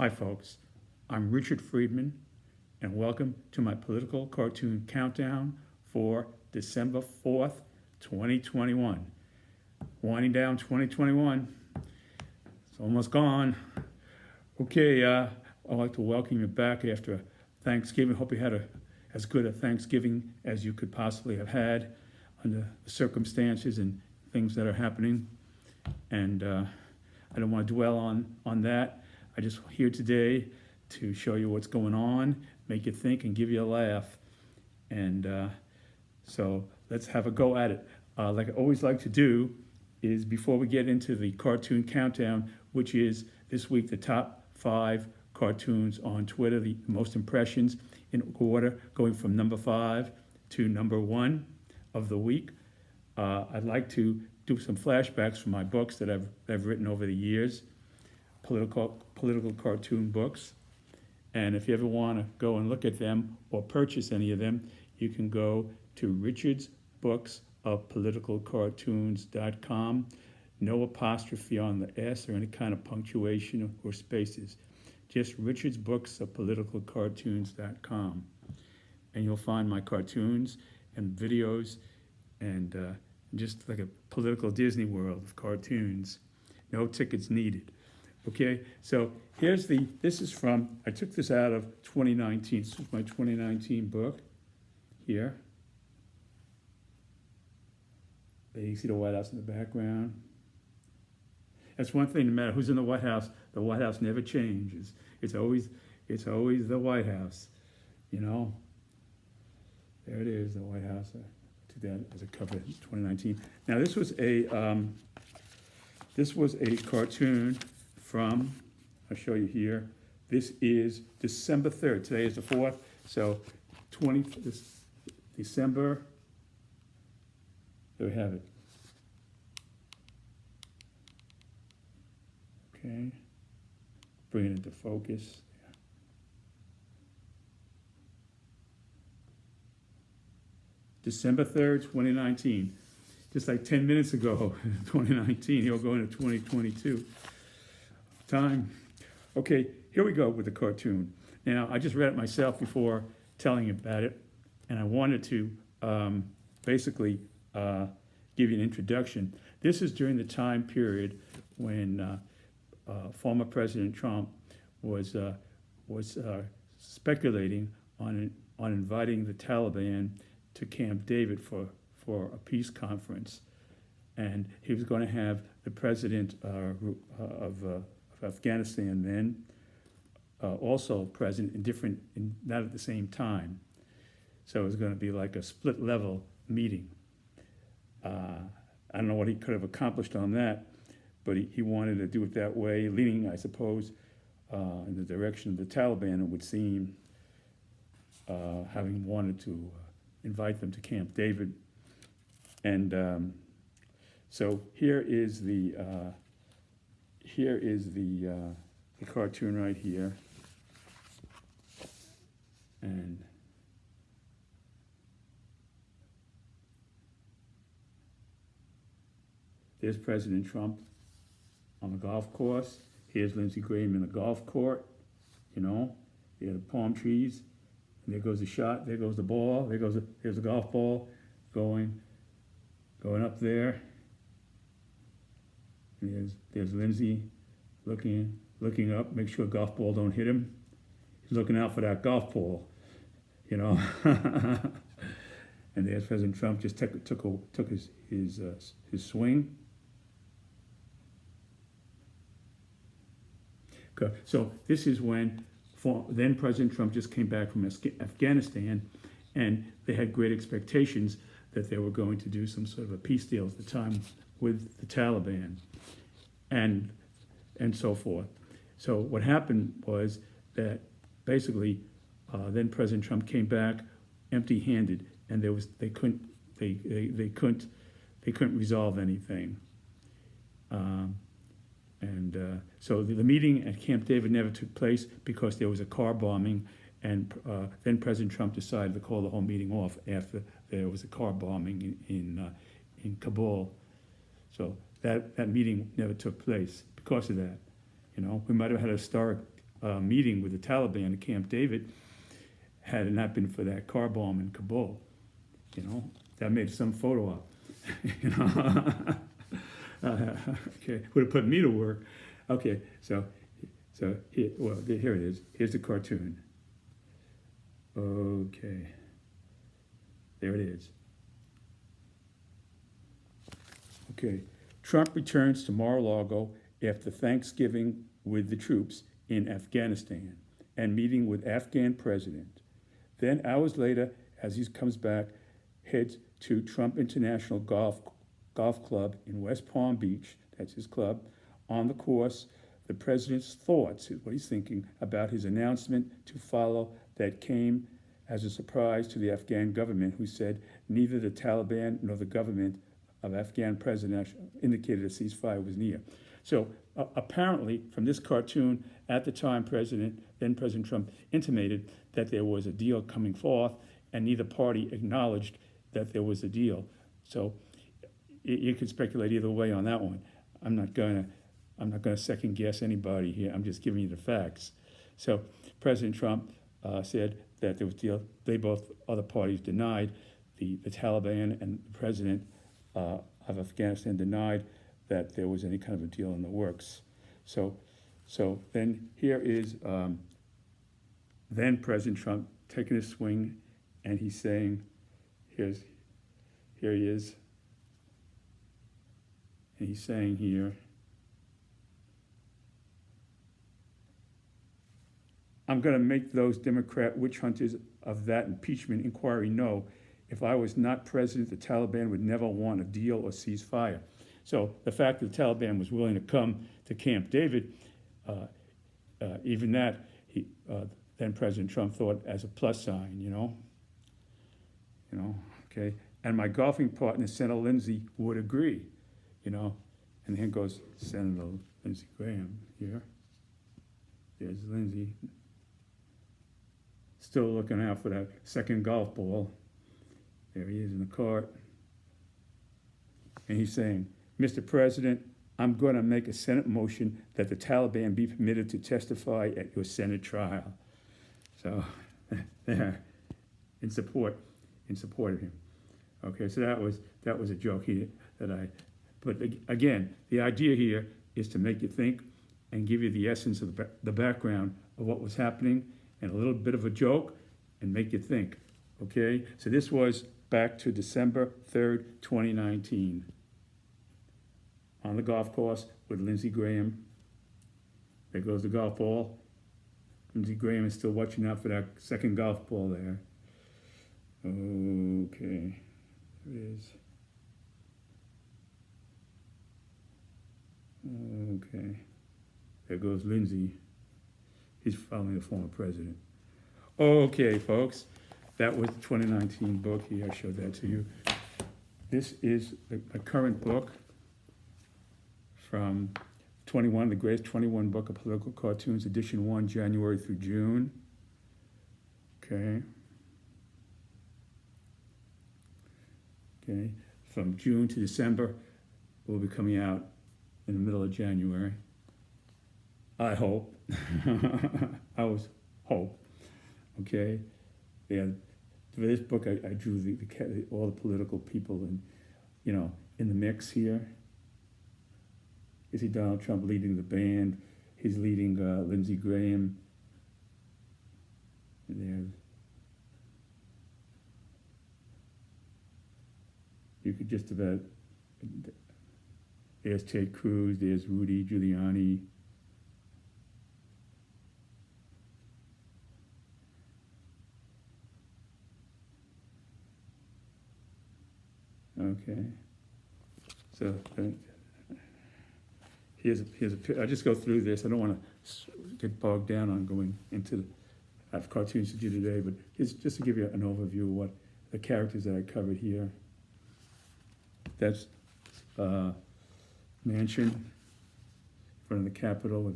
Hi folks, I'm Richard Friedman and welcome to my political cartoon countdown for December 4th, 2021. Winding down 2021, it's almost gone. Okay, I'd like to welcome you back after Thanksgiving. Hope you had as good a Thanksgiving as you could possibly have had under the circumstances and things that are happening. And I don't want to dwell on that. I'm just here today to show you what's going on, make you think and give you a laugh. And so let's have a go at it. Like I always like to do is before we get into the cartoon countdown, which is this week the top 5 cartoons on Twitter, the most impressions in order, going from number 5 to number 1 of the week. I'd like to do some flashbacks from my books that I've written over the years, political cartoon books. And if you ever want to go and look at them or purchase any of them, you can go to richardsbooksofpoliticalcartoons.com. No apostrophe on the S or any kind of punctuation or spaces. Just richardsbooksofpoliticalcartoons.com. And you'll find my cartoons and videos and just like a political Disney World of cartoons. No tickets needed. Okay, so this is from, I took this out of 2019. This is my 2019 book here. You see the White House in the background. That's one thing, no matter who's in the White House never changes. It's always the White House, you know. There it is, the White House. I took that as a cover in 2019. Now this was a cartoon from, I'll show you here. This is December 3rd. Today is the 4th, so December. There we have it. Okay, bring it into focus. December 3rd, 2019. Just like 10 minutes ago, 2019, he'll go into 2022. Time. Okay, here we go with the cartoon. Now, I just read it myself before telling you about it, and I wanted to basically give you an introduction. This is during the time period when former President Trump was speculating on inviting the Taliban to Camp David for a peace conference, and he was going to have the president of Afghanistan then also present not at the same time. So it was going to be like a split level meeting. I don't know what he could have accomplished on that, but he wanted to do it that way, leaning, I suppose, in the direction of the Taliban, it would seem, having wanted to invite them to Camp David. And so here is the cartoon right here, and there's President Trump on the golf course. Here's Lindsey Graham in the golf court. You know, there are the palm trees. And there goes the shot. There goes the ball. There's the golf ball going up there. And there's Lindsey looking up, make sure golf ball don't hit him. He's looking out for that golf ball, you know. And there's President Trump just took his swing. Okay. So this is when then President Trump just came back from Afghanistan, and they had great expectations that they were going to do some sort of a peace deal at the time with the Taliban, and so forth. So what happened was that basically then President Trump came back empty-handed, and they couldn't resolve anything. So the meeting at Camp David never took place because there was a car bombing, and then President Trump decided to call the whole meeting off after there was a car bombing in Kabul. So that meeting never took place because of that. You know, we might have had a historic meeting with the Taliban at Camp David had it not been for that car bomb in Kabul. You know, that made some photo op. You know, okay, would have put me to work. Okay, so here, well, here it is. Here's the cartoon. Okay, there it is. Okay, Trump returns to Mar-a-Lago after Thanksgiving with the troops in Afghanistan and meeting with Afghan president. Then hours later, as he comes back, heads to Trump International Golf Club in West Palm Beach, that's his club, on the course. The president's thoughts, what he's thinking about his announcement to follow that came as a surprise to the Afghan government, who said neither the Taliban nor the government of Afghan president indicated a ceasefire was near. So apparently, from this cartoon, at the time, then President Trump intimated that there was a deal coming forth, and neither party acknowledged that there was a deal. So you could speculate either way on that one. I'm not going to second guess anybody here. I'm just giving you the facts. So President Trump said that there was a deal. They both other parties denied. The Taliban and the president of Afghanistan denied that there was any kind of a deal in the works. So then here is then President Trump taking a swing, and he's saying, here he is, and he's saying here, I'm going to make those Democrat witch hunters of that impeachment inquiry know if I was not president, the Taliban would never want a deal or ceasefire. So the fact that the Taliban was willing to come to Camp David, even that, then President Trump thought as a plus sign, you know, okay. And my golfing partner, Senator Lindsey, would agree, you know. And here goes Senator Lindsey Graham here. There's Lindsey, still looking out for that second golf ball. There he is in the cart. And he's saying, Mr. President, I'm going to make a Senate motion that the Taliban be permitted to testify at your Senate trial. So, there, in support of him. Okay, so that was a joke here but again, the idea here is to make you think and give you the essence of the background of what was happening, and a little bit of a joke, and make you think. Okay, so this was back to December 3rd, 2019. On the golf course with Lindsey Graham. There goes the golf ball. Lindsey Graham is still watching out for that second golf ball there. Okay, there it is. Okay, there goes Lindsey. He's following the former president. Okay, folks, that was the 2019 book here. I showed that to you. This is a current book from 21, the greatest 21 book of political cartoons, edition 1, January through June. Okay. Okay. From June to December, will be coming out in the middle of January. I hope. I always hope. Okay. Yeah. For this book, I drew all the political people and, you know, in the mix here. You see Donald Trump leading the band. He's leading Lindsey Graham. And you could just about, there's Ted Cruz, there's Rudy Giuliani. Okay, so here's a. I just go through this. I don't want to get bogged down on going into. I have cartoons to do today, but it's just to give you an overview of what the characters that I covered here. That's mansion in front of the Capitol.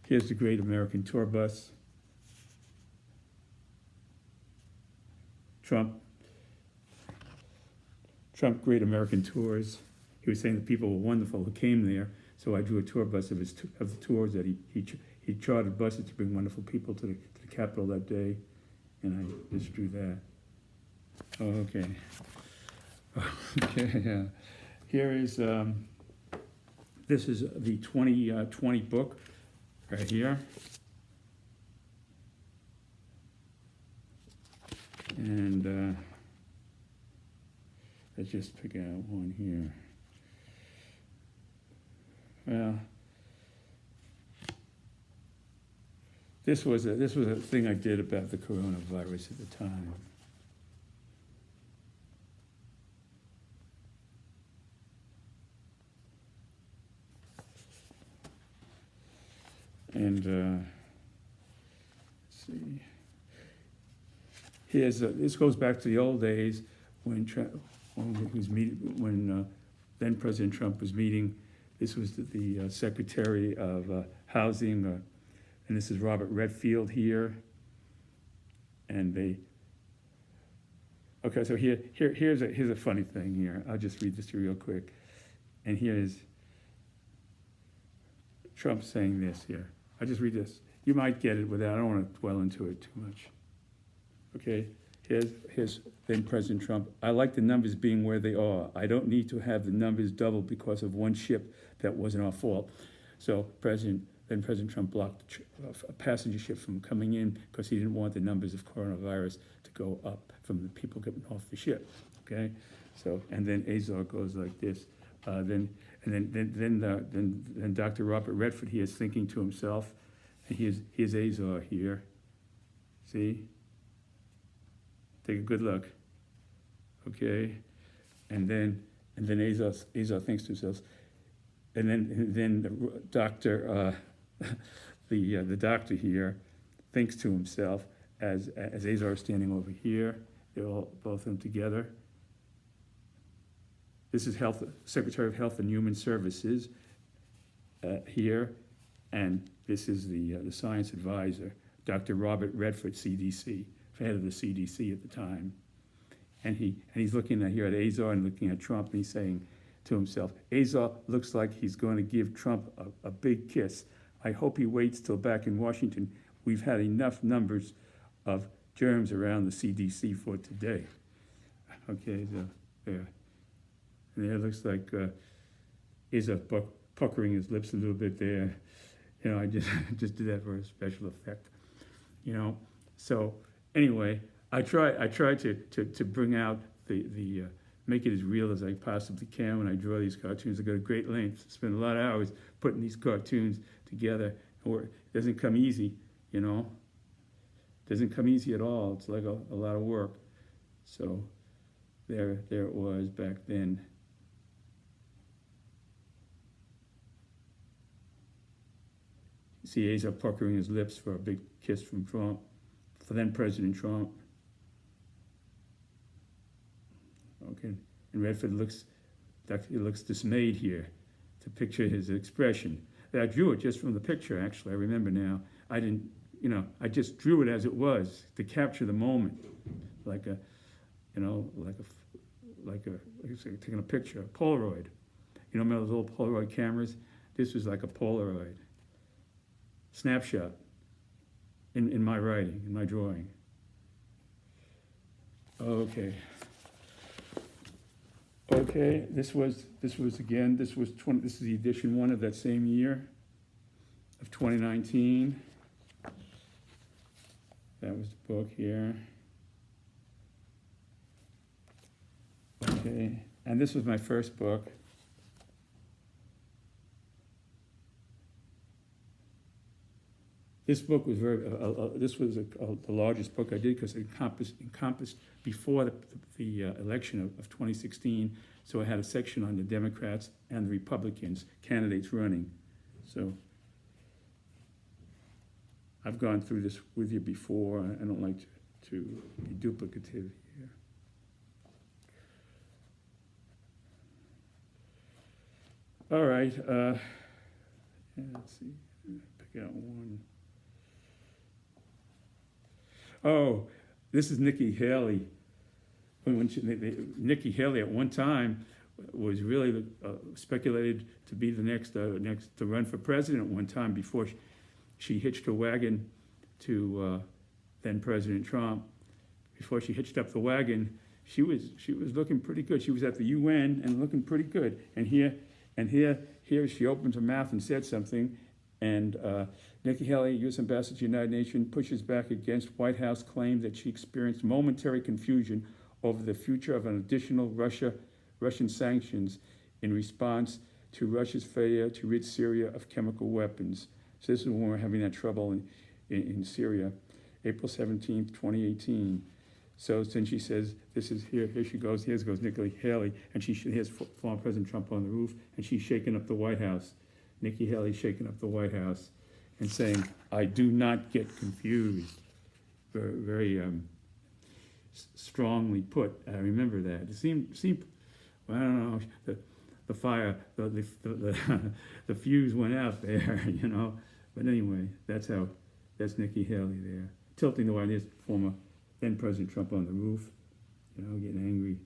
Here's the Great American Tour Bus. Trump Great American Tours. He was saying the people were wonderful who came there So I drew a tour bus of of the tours that he chartered buses to bring wonderful people to the Capitol that day, and I just drew that. Okay. Okay. Yeah. Here is this is the 2020 book right here, and let's just pick out one here. Well, this was a thing I did about the coronavirus at the time. And let's see. This goes back to the old days when then President Trump was meeting. This was the Secretary of Housing, and this is Robert Redfield here. And okay, so here's a funny thing here. I'll just read this to you real quick. And here's Trump saying this here. I'll just read this. You might get it without, I don't want to dwell into it too much. Okay, here's then President Trump. I like the numbers being where they are. I don't need to have the numbers doubled because of one ship that wasn't our fault. So President Trump blocked a passenger ship from coming in because he didn't want the numbers of coronavirus to go up from the people getting off the ship. Okay, so and then Azar goes like this. Then Dr. Robert Redford here is thinking to himself, and here's Azar here. See? Take a good look. Okay, and then Azar thinks to himself, and then the doctor, the doctor here, thinks to himself as Azar is standing over here. They're all both of them together. This is Secretary of Health and Human Services here, and this is the science advisor, Dr. Robert Redford, CDC, head of the CDC at the time, and he's looking at Azar and looking at Trump, and he's saying to himself, Azar looks like he's going to give Trump a big kiss. I hope he waits till back in Washington we've had enough numbers of germs around the CDC for today. Okay, so there. And there it looks like Azar puckering his lips a little bit there. You know, I just did that for a special effect. You know, so anyway, I try to bring out the make it as real as I possibly can when I draw these cartoons. I go to great lengths, spend a lot of hours putting these cartoons together. It doesn't come easy, you know. It doesn't come easy at all. It's like a lot of work. So there it was back then. See Azar puckering his lips for a big kiss from Trump, for then President Trump. Okay, and Redford looks dismayed here to picture his expression. I drew it just from the picture, actually. I remember now. I didn't, you know, I just drew it as it was to capture the moment, like taking a picture, a Polaroid. You know, remember those old Polaroid cameras? This was like a Polaroid snapshot in my writing, in my drawing. Okay. Okay, this was again, this is the edition 1 of that same year of 2019. That was the book here. Okay, and this was my first book. This book was the largest book I did because it encompassed before the election of 2016. So I had a section on the Democrats and the Republicans, candidates running. So I've gone through this with you before. I don't like to be duplicative here. All right, let's see, pick out one. Oh, this is Nikki Haley. Nikki Haley at one time was really speculated to be the next to run for president at one time before she hitched her wagon to then President Trump. Before she hitched up the wagon, she was looking pretty good. She was at the UN and looking pretty good. And here she opened her mouth and said something. And Nikki Haley, U.S. Ambassador to the United Nations, pushes back against White House claim that she experienced momentary confusion over the future of an additional Russian sanctions in response to Russia's failure to rid Syria of chemical weapons. So this is when we're having that trouble in Syria, April 17th, 2018. So then she says, this is here she goes, here goes Nikki Haley, and here's former President Trump on the roof, and she's shaking up the White House. Nikki Haley shaking up the White House and saying, I do not get confused. Very, very strongly put. I remember that. It seemed well, I don't know, the fire, the fuse went out there, you know. But anyway, that's Nikki Haley there. Tilting the White House, former then President Trump on the roof, you know, getting angry.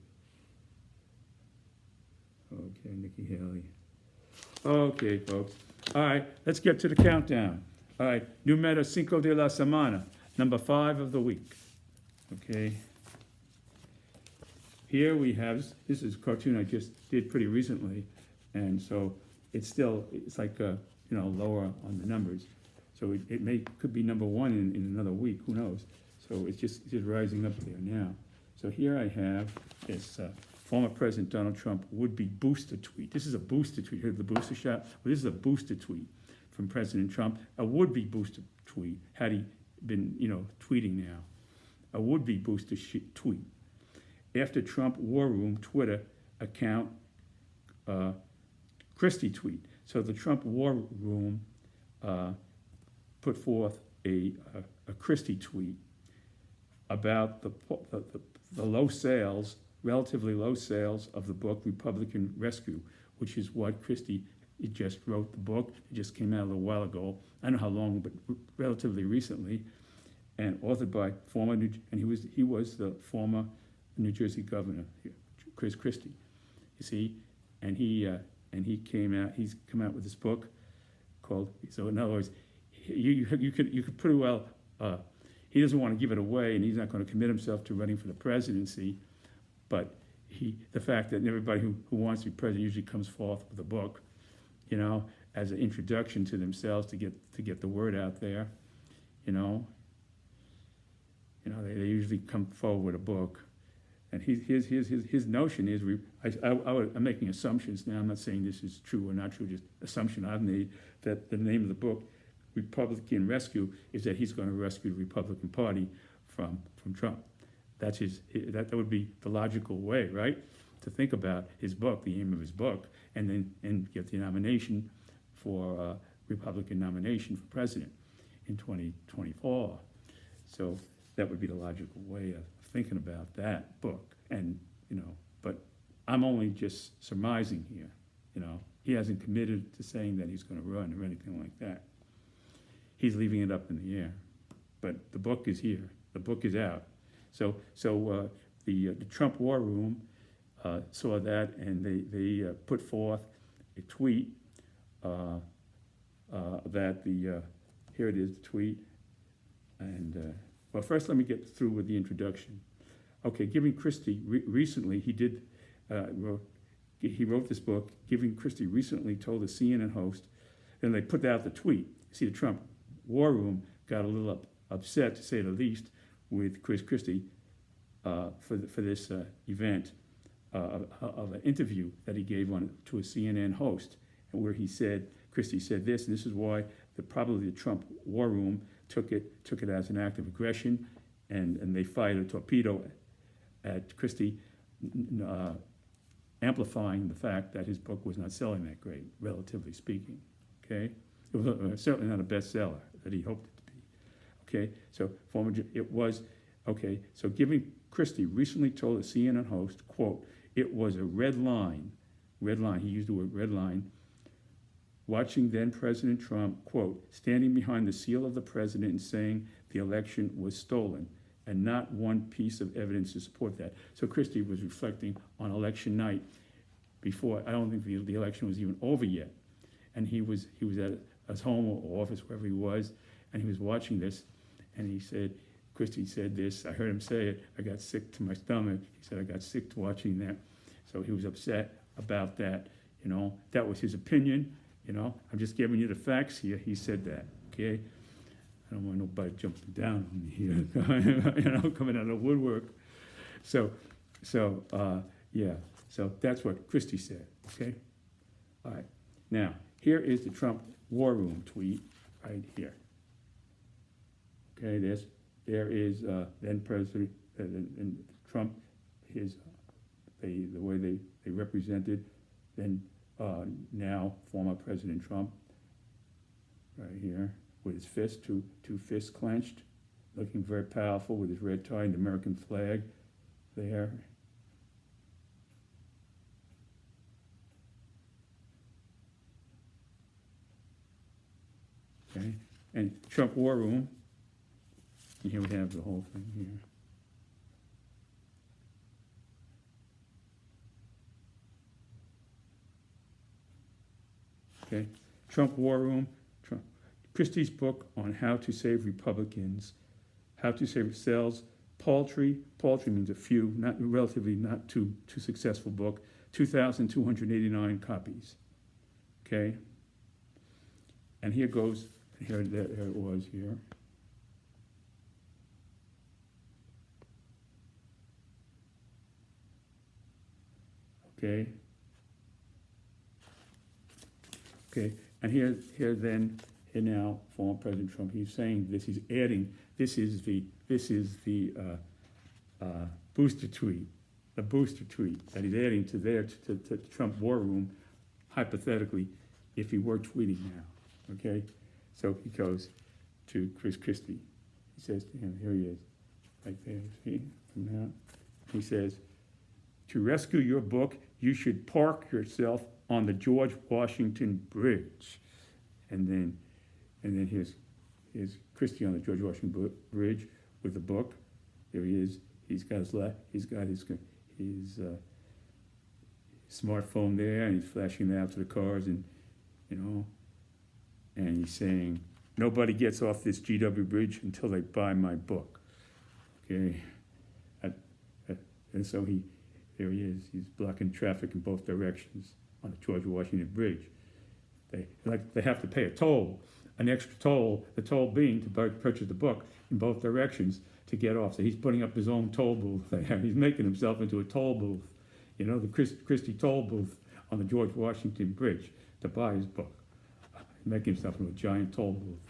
Okay, Nikki Haley. Okay, folks. All right, let's get to the countdown. All right, numero 5 de la semana, number 5 of the week. Okay. Here we have, this is a cartoon I just did pretty recently, and so it's like, lower on the numbers. So it could be number 1 in another week, who knows? So it's just rising up there now. So here I have this former President Donald Trump would-be booster tweet. This is a booster tweet. Here's the booster shot. Well, this is a booster tweet from President Trump. A would-be booster tweet, had he been, tweeting now. A would-be booster tweet. After Trump War Room Twitter account Christie tweet. So the Trump War Room put forth a Christie tweet about the low sales, relatively low sales of the book Republican Rescue, which is what Christie just wrote the book. It just came out a little while ago. I don't know how long, but relatively recently, and authored by he was the former New Jersey governor, Chris Christie. You see, and he's come out with this book called. So in other words, you could pretty well. He doesn't want to give it away, and he's not going to commit himself to running for the presidency. But the fact that everybody who wants to be president usually comes forth with a book, as an introduction to themselves to get the word out there, They usually come forward with a book, and his notion is I'm making assumptions now. I'm not saying this is true or not true, just assumption I've made that the name of the book, Republican Rescue, is that he's going to rescue the Republican Party from Trump. That's that would be the logical way, right, to think about his book, the aim of his book, and get the nomination for Republican nomination for president in 2024. So that would be the logical way of thinking about that book. And but I'm only just surmising here. He hasn't committed to saying that he's going to run or anything like that. He's leaving it up in the air. But the book is here. The book is out. So the Trump War Room saw that, and they put forth a tweet that here it is, the tweet. And well, first let me get through with the introduction. Okay, Giving Christie recently he wrote this book. Giving Christie recently told a CNN host, and they put out the tweet. See, the Trump War Room got a little upset, to say the least, with Chris Christie for this event of an interview that he gave to a CNN host, and where Christie said this, and this is why probably the Trump War Room took it as an act of aggression, and they fired a torpedo at Christie, amplifying the fact that his book was not selling that great, relatively speaking. Okay, it was certainly not a bestseller that he hoped it to be. Okay, so So Giving Christie recently told a CNN host, quote, "It was a red line. He used the word red line. Watching then President Trump, quote, standing behind the seal of the president and saying the election was stolen, and not one piece of evidence to support that." So Christie was reflecting on election night before, I don't think the election was even over yet. And he was at his home or office, wherever he was, and he was watching this, and he said, Christie said this, I heard him say it, I got sick to my stomach. He said, I got sick to watching that. So he was upset about that, that was his opinion, I'm just giving you the facts here. He said that, okay? I don't want nobody jumping down on me here, coming out of the woodwork. So that's what Christie said, okay? All right, now, here is the Trump War Room tweet right here. Okay, there is then President and Trump, the way they represented then now former President Trump right here with his fist, two fists clenched, looking very powerful with his red tie and the American flag there. Okay, and Trump War Room, and here we have the whole thing here. Okay, Trump War Room, Christie's book on how to save Republicans, how to save sells paltry means a few, not too successful book, 2,289 copies. Okay, and here goes, here it was here. Okay, and here now, former President Trump, he's saying this, he's adding, this is the booster tweet, that he's adding to Trump War Room, hypothetically, if he were tweeting now, okay? So he goes to Chris Christie. He says to him, here he is, right there, see, from now. He says, to rescue your book, you should park yourself on the George Washington Bridge. And then here's Christie on the George Washington Bridge with the book. There he is. He's got his smartphone there, and he's flashing that out to the cars, and and he's saying, nobody gets off this GW Bridge until they buy my book. Okay, and so there he is. He's blocking traffic in both directions on the George Washington Bridge. They have to pay a toll, an extra toll, the toll being to purchase the book in both directions to get off. So he's putting up his own toll booth there. He's making himself into a toll booth, the Christie toll booth on the George Washington Bridge to buy his book. He's making himself into a giant toll booth.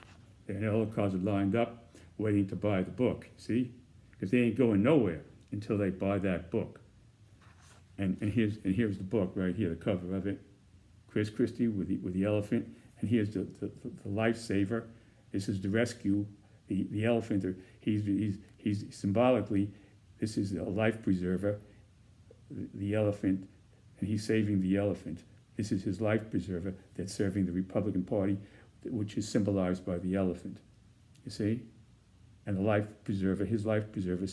And all the cars are lined up waiting to buy the book, see? Because they ain't going nowhere until they buy that book. And here's the book right here, the cover of it. Chris Christie with the elephant, and here's the lifesaver. This is the rescue, the elephant. He's symbolically, this is a life preserver, the elephant, and he's saving the elephant. This is his life preserver that's serving the Republican Party, which is symbolized by the elephant. You see, and the life preserver, his life preserver,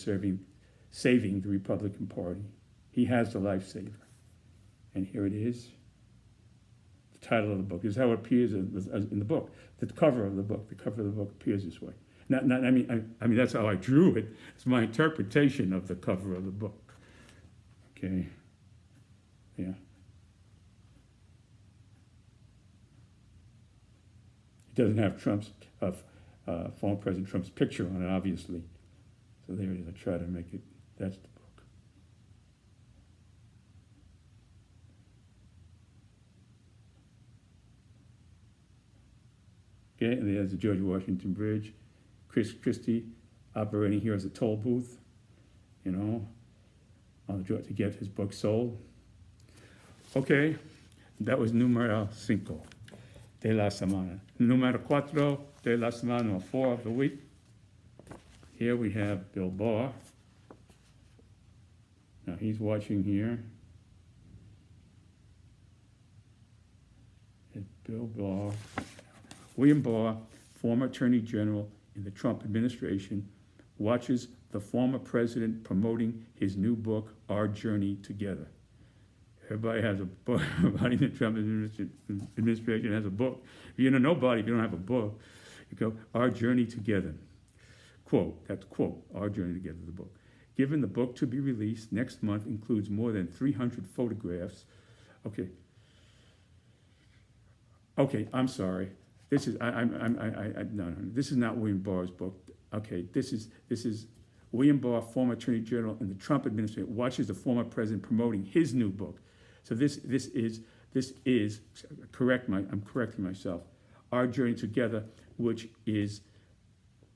saving the Republican Party. He has the lifesaver, and here it is. The title of the book. This is how it appears in the book. The cover of the book appears this way. I mean that's how I drew it. It's my interpretation of the cover of the book. Okay. Yeah. It doesn't have former President Trump's picture on it, obviously. So there it is. I try to make it. That's the book. Okay, and there's the George Washington Bridge. Christie operating here as a toll booth, to get his book sold. Okay, that was número 5 de la semana. Número 4 de la semana, or 4 of the week. Here we have Bill Barr. Now he's watching here. It's Bill Barr. William Barr, former Attorney General in the Trump administration, watches the former president promoting his new book, Our Journey Together. Everybody has a book. Everybody in the Trump administration has a book. If you're nobody, if you don't have a book, you go, Our Journey Together. Quote, that's quote, Our Journey Together, the book. Given the book to be released next month includes more than 300 photographs. Okay, I'm sorry. This is, no, this is not William Barr's book. Okay, this is William Barr, former Attorney General in the Trump administration, watches the former president promoting his new book. So this is I'm correcting myself. Our Journey Together, which is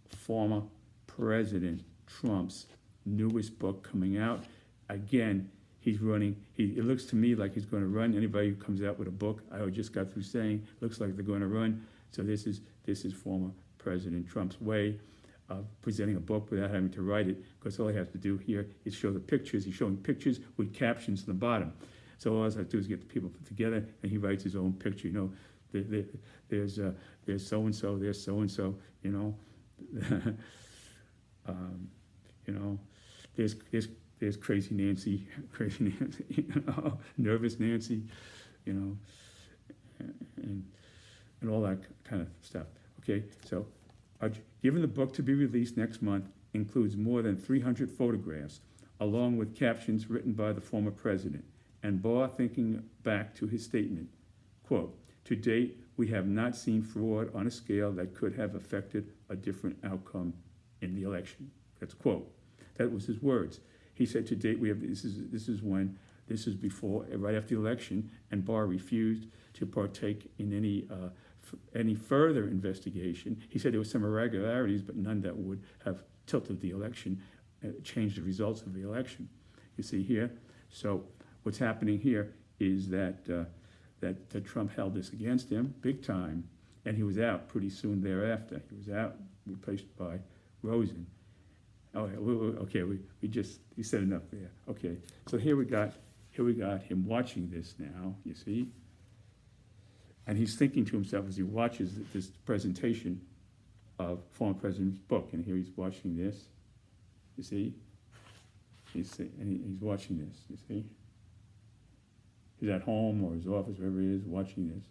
former President Trump's newest book coming out. Again, he's running. It looks to me like he's going to run. Anybody who comes out with a book, I just got through saying, looks like they're going to run. So this is former President Trump's way of presenting a book without having to write it, because all he has to do here is show the pictures. He's showing pictures with captions in the bottom. So all I have to do is get the people put together, and he writes his own picture. You know, there's so and so, there's so and so. You know, you know, there's crazy Nancy, you know, nervous Nancy, you know, and all that kind of stuff. Okay, so given the book to be released next month includes more than 300 photographs, along with captions written by the former president, and Barr thinking back to his statement, quote, to date, we have not seen fraud on a scale that could have affected a different outcome in the election. That's quote. That was his words. He said, to date, we have, this is before, right after the election, and Barr refused to partake in any further investigation. He said there were some irregularities, but none that would have tilted the election, changed the results of the election. You see here? So what's happening here is that Trump held this against him big time, and he was out pretty soon thereafter. He was out, replaced by Rosen. Oh, okay, we said enough there. Okay, so here we got him watching this now, you see? And he's thinking to himself as he watches this presentation of former president's book, and here he's watching this, you see? He's watching this, you see? He's at home or his office, wherever he is, watching this.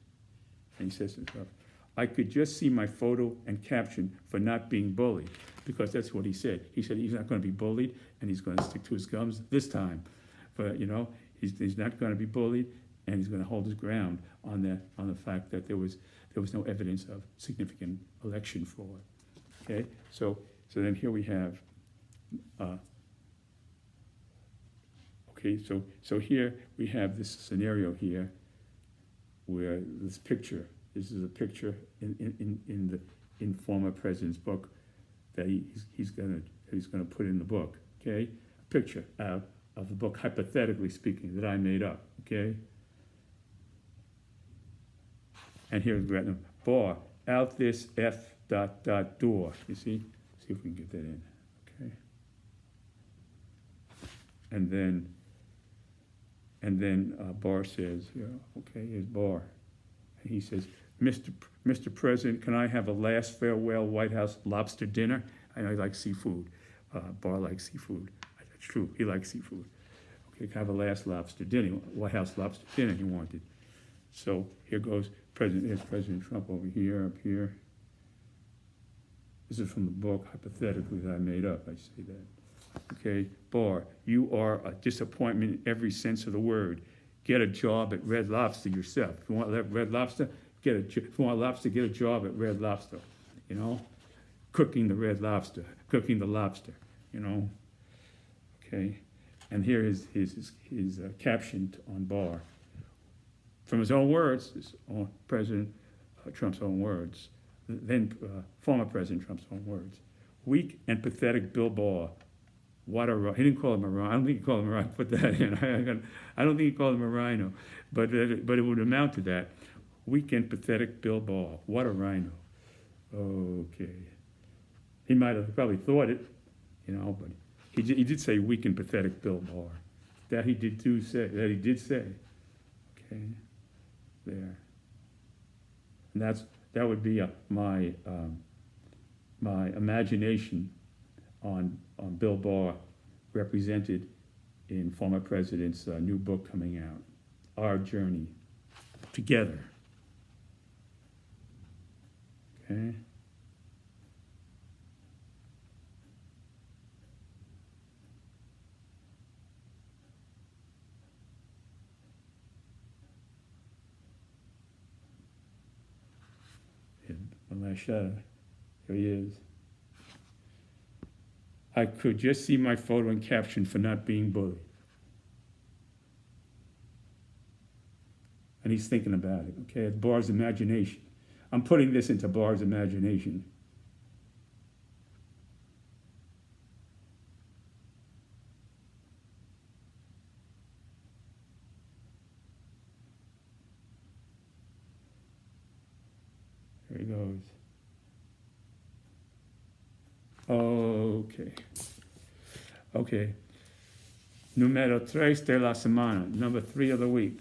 And he says to himself, I could just see my photo and caption for not being bullied, because that's what he said. He said he's not going to be bullied, and he's going to stick to his guns this time. But, you know, he's not going to be bullied, and he's going to hold his ground on the fact that there was no evidence of significant election fraud. Okay, so then here we have. Okay, so here we have this scenario here, where this picture. This is a picture in former president's book that he's gonna put in the book. Okay, a picture of the book, hypothetically speaking, that I made up. Okay. And here's Gretna, Barr, out this F ... door. You see? See if we can get that in. Okay. And then Barr says, yeah, okay, here's Barr. And he says, Mr. President, can I have a last farewell White House lobster dinner? I like seafood. Barr likes seafood. That's true. He likes seafood. Okay, can I have a last lobster dinner? White House lobster dinner he wanted. So here goes here's President Trump over here, up here. This is from the book, hypothetically, that I made up. I say that. Okay, Barr, you are a disappointment in every sense of the word. Get a job at Red Lobster yourself. If you want Red Lobster, if you want lobster, get a job at Red Lobster. You know, cooking the Red Lobster, cooking the lobster. You know. Okay, and here is his caption on Barr. From his own words, President Trump's own words, then former President Trump's own words. Weak and pathetic Bill Barr. What a he didn't call him a rhino. I don't think he called him a rhino. Put that in. I don't think he called him a rhino, but it would amount to that. Weak and pathetic Bill Barr. What a rhino. Okay. He might have probably thought it, you know, but he did say weak and pathetic Bill Barr. That he did say. Okay. There. And that would be my imagination on Bill Barr represented in former president's new book coming out. our journey together. Okay? One last shot. Here he is. I could just see my photo and caption for not being bullied. And he's thinking about it, okay? It's Barr's imagination. I'm putting this into Barr's imagination. There he goes. Okay. Okay. Número 3 de la semana, number 3 of the week.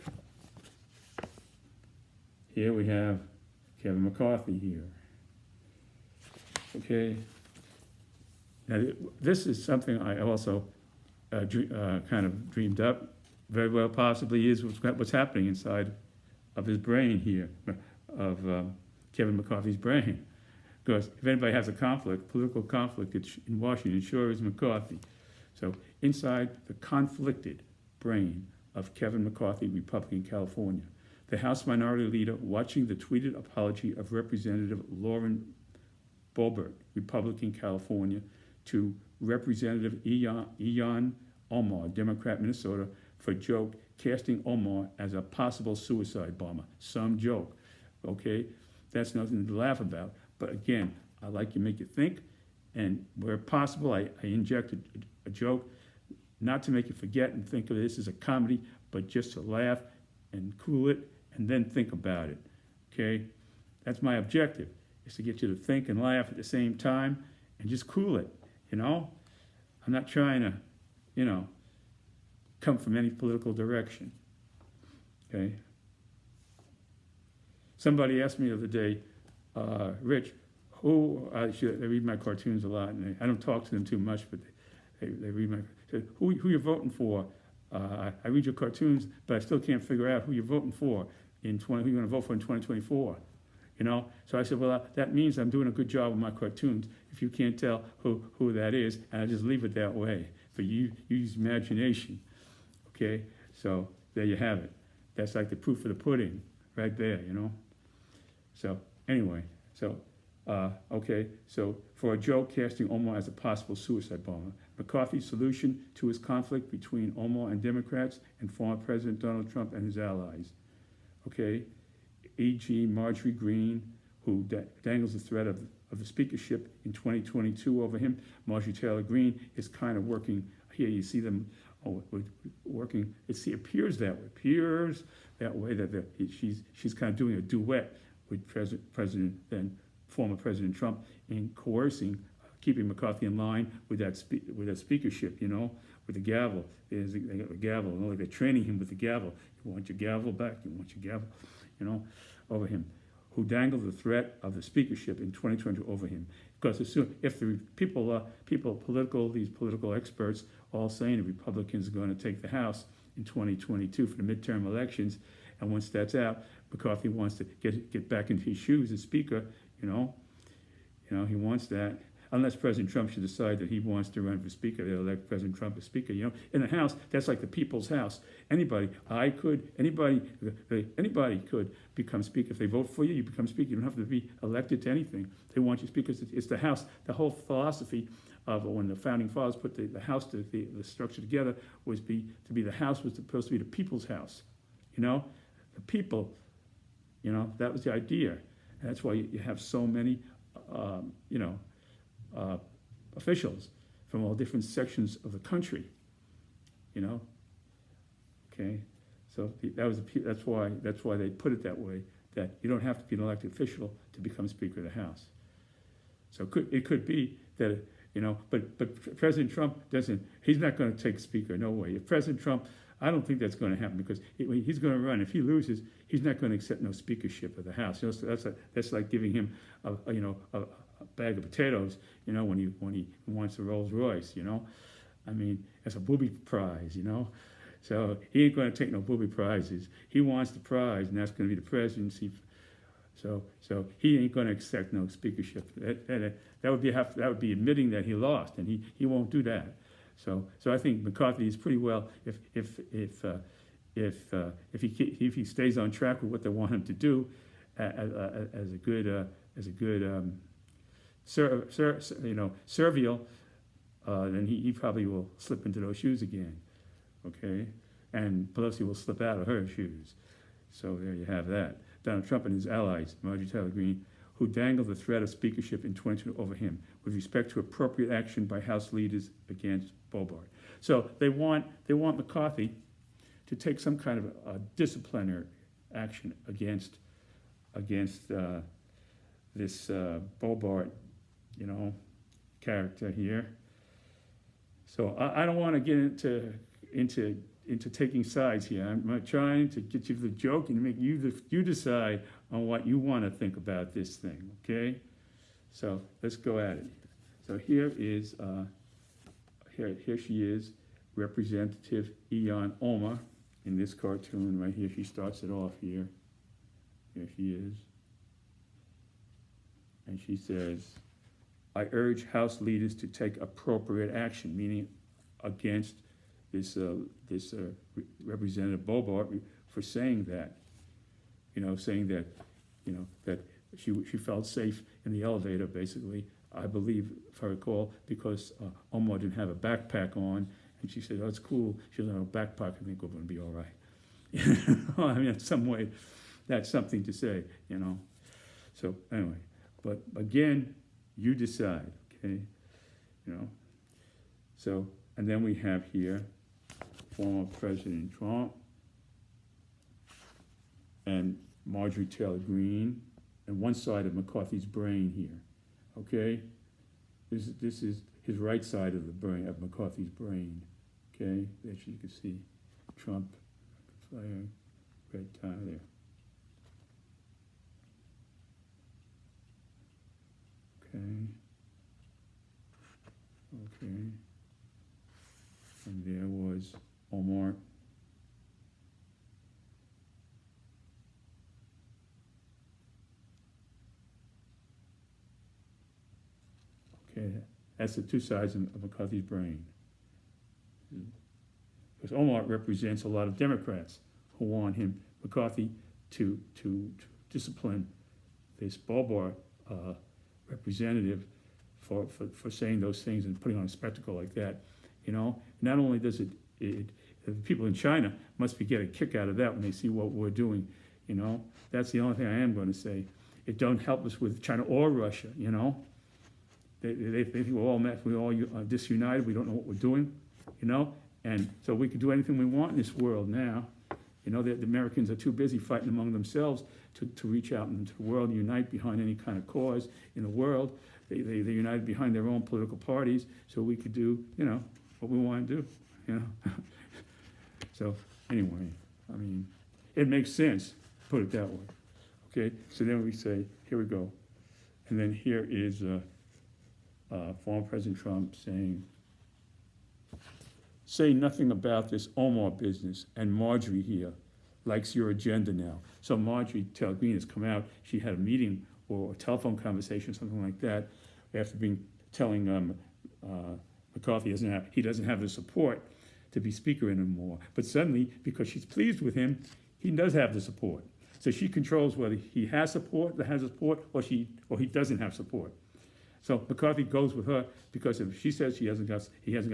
Here we have Kevin McCarthy here. Okay. Now, this is something I also kind of dreamed up. Very well possibly is what's happening inside of his brain here, of Kevin McCarthy's brain. Because if anybody has a conflict, political conflict in Washington, it sure is McCarthy. So inside the conflicted brain of Kevin McCarthy, Republican, California, the House Minority Leader watching the tweeted apology of Representative Lauren Boebert, Republican, California, to Representative Ilhan Omar, Democrat, Minnesota, for joke casting Omar as a possible suicide bomber. Some joke, okay? That's nothing to laugh about. But again, I like to make you think, and where possible, I inject a joke, not to make you forget and think of this as a comedy, but just to laugh and cool it, and then think about it, okay? That's my objective, is to get you to think and laugh at the same time, and just cool it, you know? I'm not trying to, you know, come from any political direction, okay? Somebody asked me the other day, Rich, I read my cartoons a lot, and I don't talk to them too much, but they read my, said, who you're voting for? I read your cartoons, but I still can't figure out who you're voting for who you're going to vote for in 2024, you know? So I said, well, that means I'm doing a good job with my cartoons if you can't tell who that is, and I just leave it that way. But you use imagination, okay? So there you have it. That's like the proof of the pudding right there, you know? So anyway, okay, so for a joke casting Omar as a possible suicide bomber, McCarthy's solution to his conflict between Omar and Democrats and former President Donald Trump and his allies. Okay, e.g. Marjorie Greene, who dangles the threat of the speakership in 2022 over him. Marjorie Taylor Greene is kind of working, here you see them working, it appears that way, that she's kind of doing a duet with former President Trump in coercing, keeping McCarthy in line with that speakership, you know, with the gavel. They got the gavel, you know, they're training him with the gavel. You want your gavel back, you want your gavel, you know, over him. Who dangled the threat of the speakership in 2020 over him. Because if the these political experts all saying the Republicans are going to take the House in 2022 for the midterm elections, and once that's out, McCarthy wants to get back into his shoes as Speaker, you know, he wants that. Unless President Trump should decide that he wants to run for Speaker, they'll elect President Trump as Speaker. You know, in the House, that's like the people's house. Anybody could become Speaker. If they vote for you, you become Speaker. You don't have to be elected to anything. They want you Speaker. It's the House. The whole philosophy of when the founding fathers put the House, the structure together, was the House was supposed to be the people's house. You know, the people. You know, that was the idea. And that's why you have so many, officials from all different sections of the country, you know. Okay, so that's why they put it that way. That you don't have to be an elected official to become Speaker of the House. So it could be that, you know, but President Trump doesn't. He's not going to take Speaker. No way. If President Trump, I don't think that's going to happen because he's going to run. If he loses, he's not going to accept no speakership of the House. You know, so that's like giving him a bag of potatoes. You know, when he wants a Rolls Royce. You know, I mean, it's a booby prize. You know, So he ain't going to take no booby prizes. He wants the prize, and that's going to be the presidency. So he ain't going to accept no speakership. That would be admitting that he lost, and he won't do that. So I think McCarthy is pretty well if he stays on track with what they want him to do as a good servile, then he probably will slip into those shoes again, okay? And Pelosi will slip out of her shoes. So there you have that. Donald Trump and his allies, Marjorie Taylor Greene, who dangled the threat of speakership in 2020 over him with respect to appropriate action by House leaders against Bobart. So they want McCarthy to take some kind of a disciplinary action against this Bobart, character here. So I don't want to get into taking sides here. I'm not trying to get you the joke and make you decide on what you want to think about this thing, okay? So let's go at it. So here is here she is, Representative Ilhan Omar in this cartoon right here. She starts it off here. Here she is. And she says, I urge House leaders to take appropriate action, meaning against this Representative Bobart for saying that, that she felt safe in the elevator, basically, I believe, if I recall, because Omar didn't have a backpack on, and she said, oh, it's cool, she doesn't have a backpack, I think we're going to be all right. I mean, in some way, that's something to say, So anyway, but again, you decide, okay? So, and then we have here former President Trump and Marjorie Taylor Greene, and one side of McCarthy's brain here, okay? This is his right side of the brain, of McCarthy's brain, okay? There you can see Trump, fire, red tie there. Okay. And there was Omar. Okay, that's the two sides of McCarthy's brain. Because Omar represents a lot of Democrats who want McCarthy, to discipline this Bobart representative for saying those things and putting on a spectacle like that. Not only does the people in China must be getting a kick out of that when they see what we're doing. That's the only thing I am going to say. It don't help us with China or Russia. They think we're all disunited. We don't know what we're doing. And so we can do anything we want in this world now. The Americans are too busy fighting among themselves to reach out into the world and unite behind any kind of cause in the world. They united behind their own political parties, so we could do, what we want to do, So anyway, I mean, it makes sense, put it that way. Okay, so then we say, here we go. And then here is former President Trump saying, say nothing about this Omar business, and Marjorie here likes your agenda now. So Marjorie Taylor Greene has come out. She had a meeting or a telephone conversation, something like that, after telling McCarthy he doesn't have the support to be speaker anymore. But suddenly, because she's pleased with him, he does have the support. So she controls whether he has support, or he doesn't have support. So McCarthy goes with her because if she says he hasn't got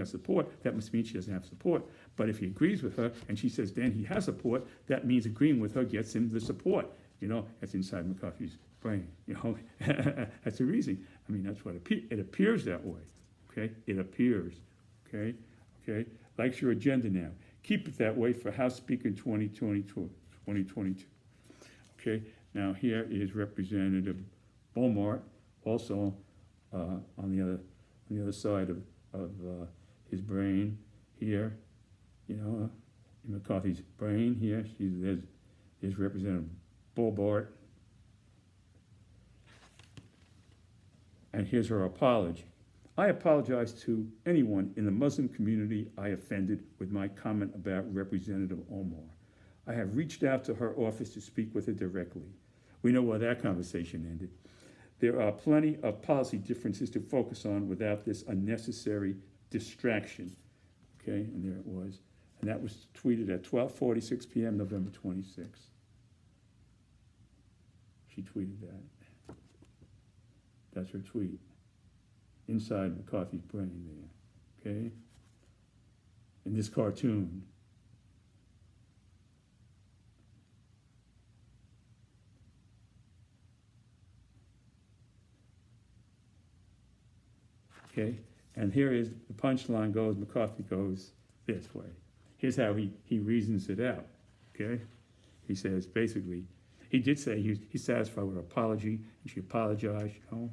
support, that must mean she doesn't have support. But if he agrees with her and she says then he has support, that means agreeing with her gets him the support. That's inside McCarthy's brain. That's the reason. I mean, that's what it appears that way. Okay, it appears. Okay. Likes your agenda now. Keep it that way for House Speaker in 2022. Okay. Now here is Representative Beaumont, also on the other side of his brain here, in McCarthy's brain here. There's Representative Bobart, and here's her apology. I apologize to anyone in the Muslim community I offended with my comment about Representative Omar. I have reached out to her office to speak with her directly. We know where that conversation ended. There are plenty of policy differences to focus on without this unnecessary distraction. Okay, and there it was. And that was tweeted at 12:46 p.m. November 26th. She tweeted that. That's her tweet. Inside McCarthy's brain there, okay? In this cartoon. Okay, and here is the punchline goes, McCarthy goes this way. Here's how he reasons it out, okay? He says, basically, he did say he's satisfied with her apology, and she apologized, you know?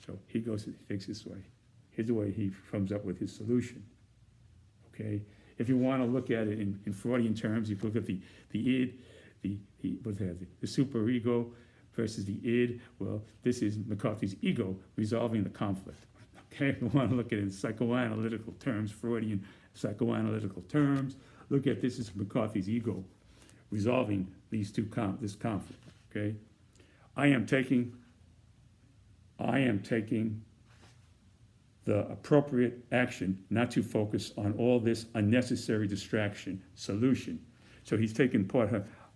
So he goes, he thinks this way. Here's the way he comes up with his solution, okay? If you want to look at it in Freudian terms, you look at the id, the superego versus the id. Well, this is McCarthy's ego resolving the conflict. Okay, if you want to look at it in psychoanalytical terms, Freudian psychoanalytical terms, look at this as McCarthy's ego resolving this conflict. Okay, I am taking the appropriate action not to focus on all this unnecessary distraction. Solution. So he's taking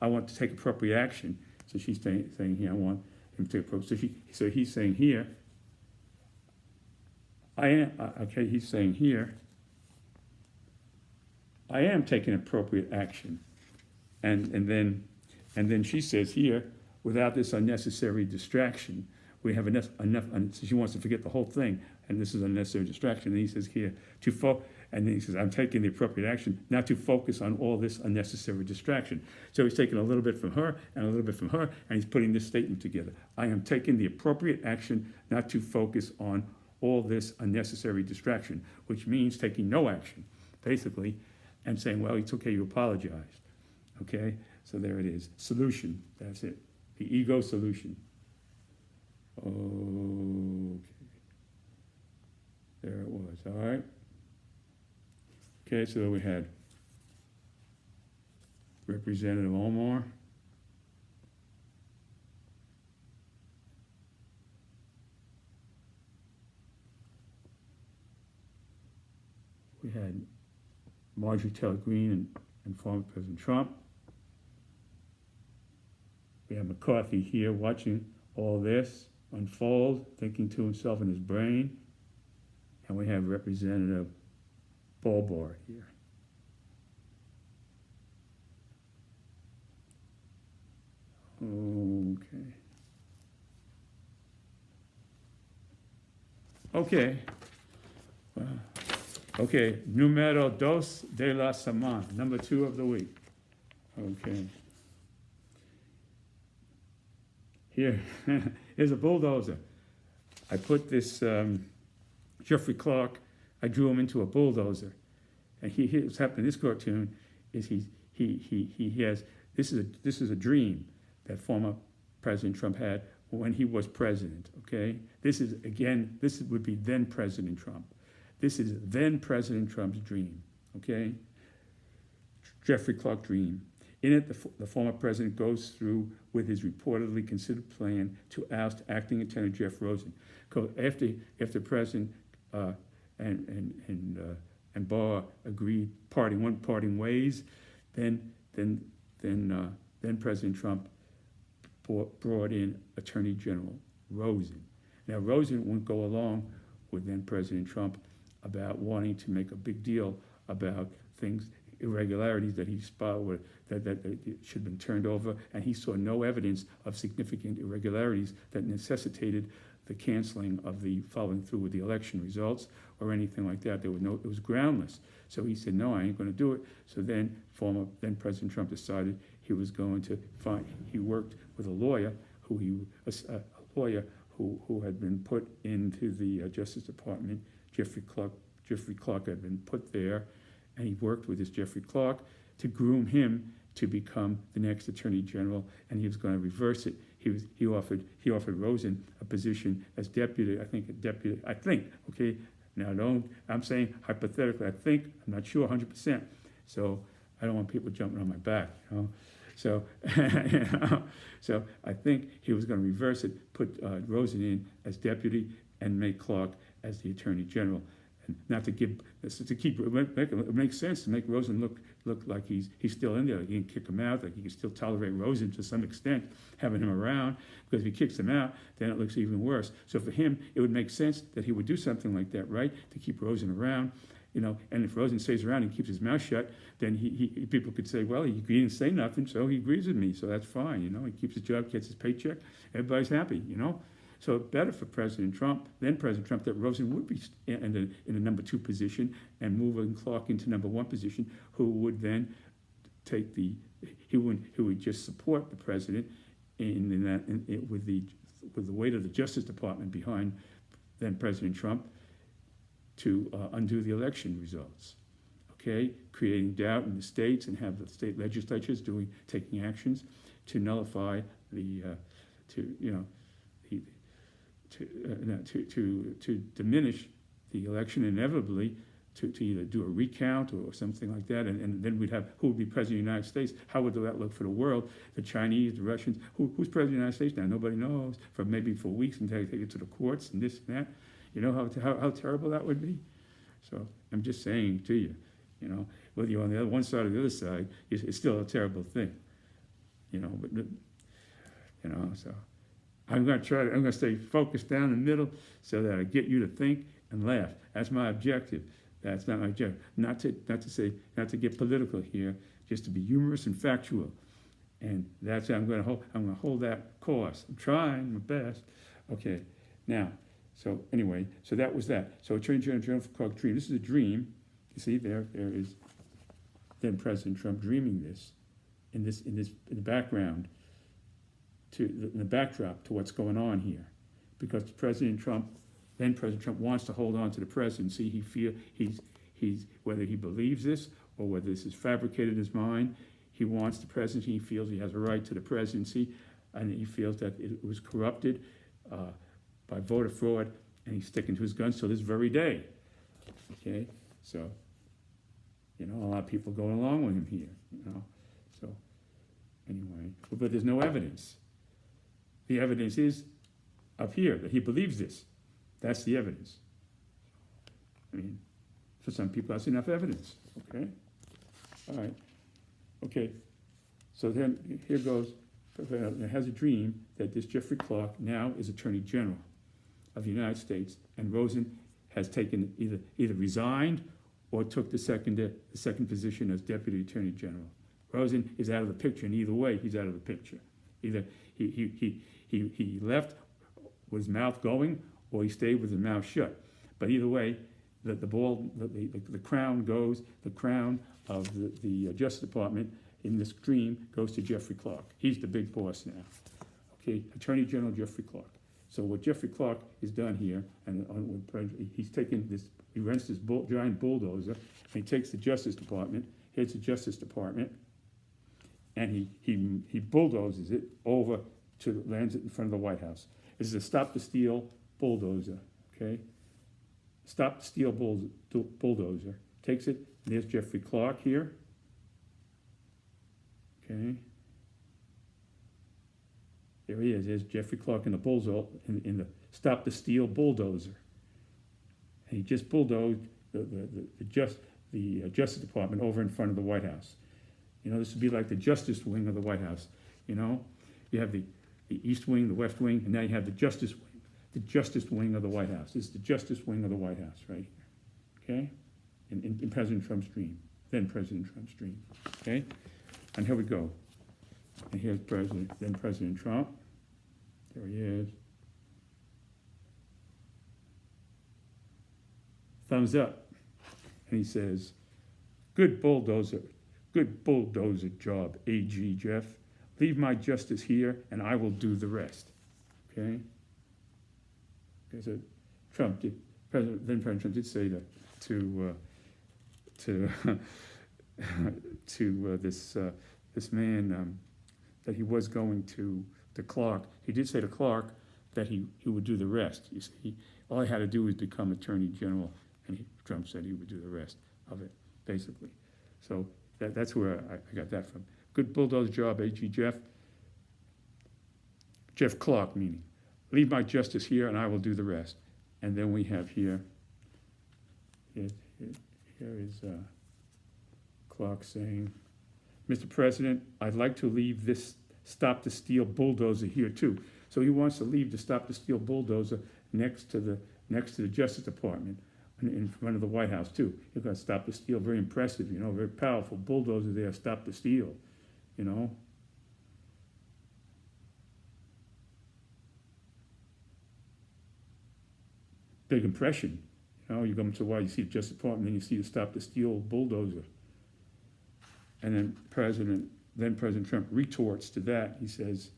I want to take appropriate action. So she's saying here, I want him to take appropriate. So he's saying here, he's saying here, I am taking appropriate action. And then she says here, without this unnecessary distraction, we have enough, so she wants to forget the whole thing, and this is unnecessary distraction. And he says here, and then he says, I'm taking the appropriate action not to focus on all this unnecessary distraction. So he's taking a little bit from her and a little bit from her, and he's putting this statement together. I am taking the appropriate action not to focus on all this unnecessary distraction, which means taking no action, basically, and saying, well, it's okay, you apologized. Okay, so there it is. Solution, that's it. The ego solution. Okay. There it was, all right? Okay, so we had Representative Omar. We had Marjorie Taylor Greene and former President Trump. We have McCarthy here watching all this unfold, thinking to himself in his brain. And we have Representative Bulbar here. Okay. Okay. Okay, numero dos de la semana, number 2 of the week. Okay. Here's a bulldozer. I put this Jeffrey Clark, I drew him into a bulldozer. And what's happening in this cartoon is he has, this is a dream that former President Trump had when he was president, okay? This would be then President Trump. This is then President Trump's dream, okay? Jeffrey Clark dream. In it, the former president goes through with his reportedly considered plan to oust acting Attorney Jeff Rosen. After President and Barr agreed parting ways, then President Trump brought in Attorney General Rosen. Now Rosen wouldn't go along with then President Trump about wanting to make a big deal about things, irregularities that he spotted that should have been turned over, and he saw no evidence of significant irregularities that necessitated the canceling of the following through with the election results or anything like that. It was groundless. So he said, no, I ain't going to do it. So then President Trump decided he was going to he worked with a lawyer who had been put into the Justice Department. Jeffrey Clark had been put there, and he worked with this Jeffrey Clark to groom him to become the next Attorney General, and he was going to reverse it. he offered Rosen a position as deputy. I think. Okay, now I'm saying hypothetically. I'm not sure 100%. So I don't want people jumping on my back. So so I think he was going to reverse it, put Rosen in as deputy, and make Clark as the attorney general. And not to keep it makes sense to make Rosen look like he's still in there. Like he can kick him out. Like he can still tolerate Rosen to some extent, having him around. Because if he kicks him out, then it looks even worse. So for him, it would make sense that he would do something like that, right? To keep Rosen around, And if Rosen stays around and keeps his mouth shut, then people could say, well, he didn't say nothing, so he agrees with me, so that's fine. He keeps his job, gets his paycheck, everybody's happy. So better for President Trump, that Rosen would be in the number 2 position and moving Clark into number 1 position, who would then who would just support the president with the weight of the Justice Department behind then President Trump to undo the election results. Okay, creating doubt in the states and have the state legislatures taking actions to nullify to diminish the election, inevitably to either do a recount or something like that, and then we'd have who would be president of the United States. How would that look for the world? The Chinese, the Russians, who's president of the United States now? Nobody knows, for weeks, and take it to the courts and this and that. How terrible that would be? So I'm just saying to you, whether you're on the one side or the other side, it's still a terrible thing. So I'm going to stay focused down the middle so that I get you to think and laugh. That's my objective. That's not my objective. Not to get political here, just to be humorous and factual. And that's how I'm going to hold that course. I'm trying my best. Okay. Now, so anyway, so that was that. So Attorney General for Clark dream. This is a dream. You see, there is then President Trump dreaming this in the background, in the backdrop to what's going on here, because President Trump wants to hold on to the presidency. He's whether he believes this or whether this is fabricated in his mind, he wants the presidency. He feels he has a right to the presidency, and he feels that it was corrupted by voter fraud, and he's sticking to his guns till this very day. Okay, so a lot of people going along with him here. So anyway, but there's no evidence. The evidence is up here that he believes this. That's the evidence. For some people, that's enough evidence. Okay? All right. Okay. So then here goes. It has a dream that this Jeffrey Clark now is Attorney General of the United States, and Rosen has taken either resigned or took the second position as Deputy Attorney General. Rosen is out of the picture, and either way, he's out of the picture. Either he left with his mouth going, or he stayed with his mouth shut. But either way, the crown of the Justice Department in this dream goes to Jeffrey Clark. He's the big boss now. Okay, Attorney General Jeffrey Clark. So what Jeffrey Clark has done here, and he's taken this, he rents this giant bulldozer, and he takes the Justice Department, heads the Justice Department, and he bulldozes it over to lands it in front of the White House. This is a stop the steal bulldozer. Okay, stop the steal bulldozer. Takes it. There's Jeffrey Clark here. Okay. There he is. There's Jeffrey Clark in the in the stop the steal bulldozer. And he just bulldozed the Justice Department over in front of the White House. This would be like the Justice Wing of the White House. You have the East Wing, the West Wing, and now you have the Justice Wing. The Justice Wing of the White House. This is the Justice Wing of the White House right here. Okay? In President Trump's dream. Then President Trump's dream. Okay? And here we go. And here's President Trump. There he is. Thumbs up. And he says, good bulldozer job, AG Jeff. Leave my justice here, and I will do the rest. Okay? Because President Trump did say to this man that he was going to to Clark. He did say to Clark that he would do the rest. You see, all he had to do was become Attorney General, and Trump said he would do the rest of it, basically. So that's where I got that from. Good bulldozer job, A.G. Jeff Clark, meaning, leave my justice here and I will do the rest. And then we have here is Clark saying, Mr. President, I'd like to leave this Stop the Steal bulldozer here too. So he wants to leave the Stop the Steal bulldozer next to the Justice Department in front of the White House too. You've got Stop the Steal, very impressive, very powerful bulldozer there, Stop the Steal, Big impression. You go to why you see the Justice Department, then you see the Stop the Steal bulldozer. And then President Trump retorts to that. He says,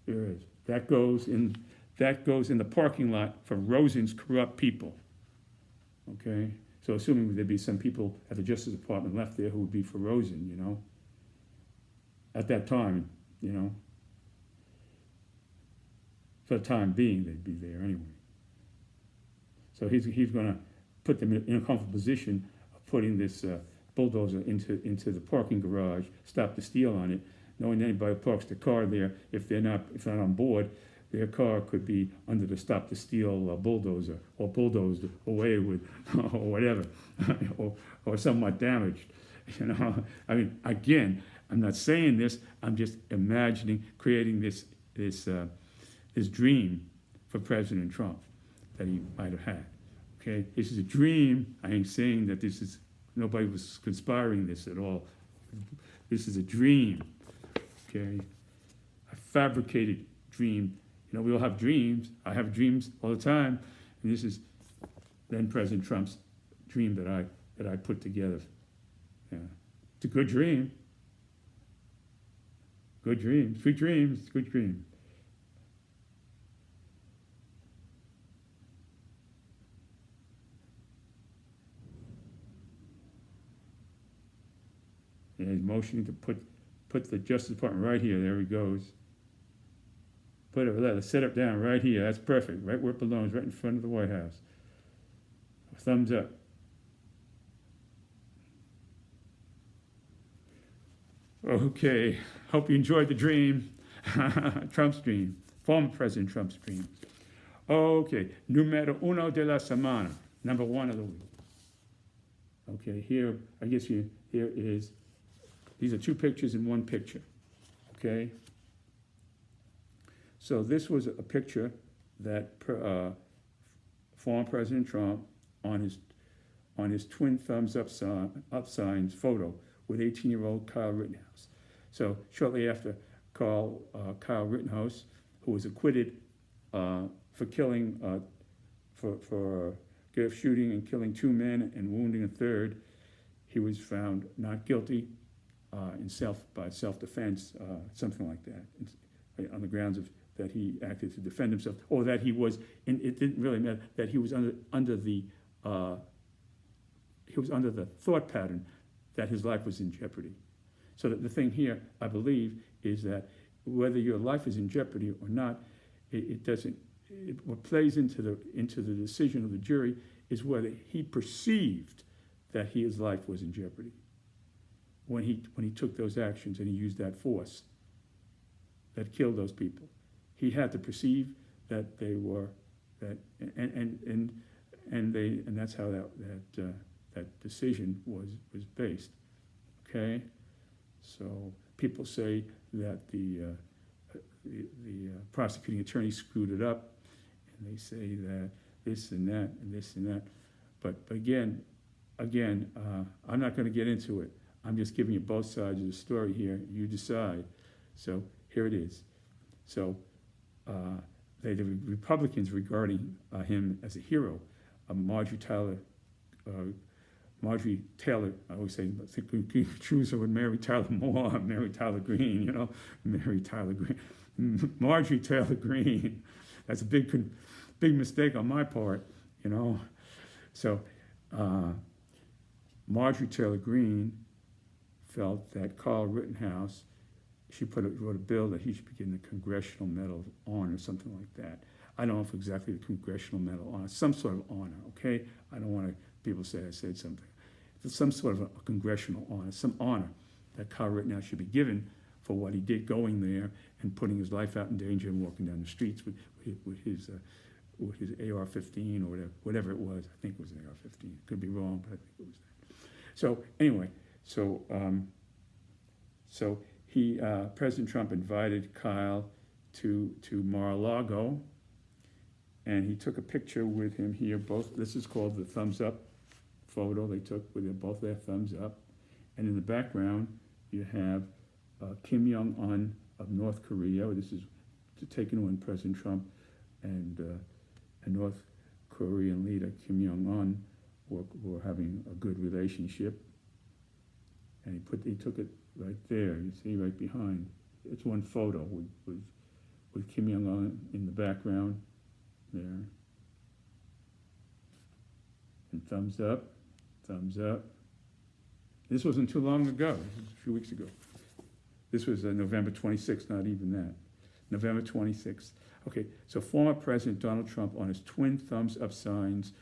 here it is. That goes in the parking lot for Rosen's corrupt people. Okay? So assuming there'd be some people at the Justice Department left there who would be for Rosen, At that time, For the time being, they'd be there anyway. So he's going to put them in a comfortable position of putting this bulldozer into the parking garage, Stop the Steal on it, knowing anybody parks their car there, if they're not on board, their car could be under the Stop the Steal bulldozer, or bulldozed away with, or whatever, or somewhat damaged. I mean, again, I'm not saying this. I'm just imagining creating this dream for President Trump that he might have had. Okay, this is a dream. I ain't saying that nobody was conspiring this at all. This is a dream. Okay, a fabricated dream. We all have dreams. I have dreams all the time, and this is then President Trump's dream that I put together. Yeah, it's a good dream. Good dream. Sweet dreams. Good dream. And he's motioning to put the Justice Department right here. There he goes. Put it, set it down right here. That's perfect. Right where it belongs, right in front of the White House. Thumbs up. Okay. Hope you enjoyed the dream. Trump's dream. Former President Trump's dream. Okay. Numero uno de la semana. Number one of the week. Okay. Here, I guess here is. These are two pictures in one picture, okay? So this was a picture that former President Trump on his twin thumbs up signs photo with 18-year-old Kyle Rittenhouse. So shortly after Kyle Rittenhouse, who was acquitted for killing, for shooting and killing two men and wounding a third, he was found not guilty. By self-defense, something like that, on the grounds of that he acted to defend himself, or that he was, and it didn't really matter, that he was under the thought pattern that his life was in jeopardy. So that the thing here, I believe, is that whether your life is in jeopardy or not, what plays into the decision of the jury is whether he perceived that his life was in jeopardy. When he took those actions and he used that force that killed those people, he had to perceive that they were that, and that's how that decision was based. Okay, so people say that the prosecuting attorney screwed it up, and they say that this and that and this and that, but again, I'm not going to get into it. I'm just giving you both sides of the story here. You decide. So here it is. So the Republicans regarding him as a hero, Marjorie Taylor. I always say, I think we choose her with Mary Tyler Moore, Mary Tyler Greene. Mary Tyler Greene, Marjorie Taylor Greene. That's a big mistake on my part. So Marjorie Taylor Greene felt that Carl Rittenhouse, wrote a bill that he should be getting the Congressional Medal of Honor, something like that. I don't know if exactly the Congressional Medal of Honor, some sort of honor, okay? I don't want people to say I said something. It's some sort of a congressional honor, some honor that Carl Rittenhouse should be given for what he did going there and putting his life out in danger and walking down the streets with his AR-15 or whatever it was. I think it was an AR-15. Could be wrong, but I think it was that. So anyway, President Trump invited Kyle to Mar-a-Lago, and he took a picture with him here. This is called the thumbs up photo they took with both their thumbs up, and in the background you have Kim Jong-un of North Korea. This is taken when President Trump and North Korean leader Kim Jong-un were having a good relationship, and he took it right there. You see right behind. It's one photo with Kim Jong-un in the background there, and thumbs up, thumbs up. This wasn't too long ago. This was a few weeks ago. This was November 26th, not even that. November 26th. Okay, so former President Donald Trump on his twin thumbs up signs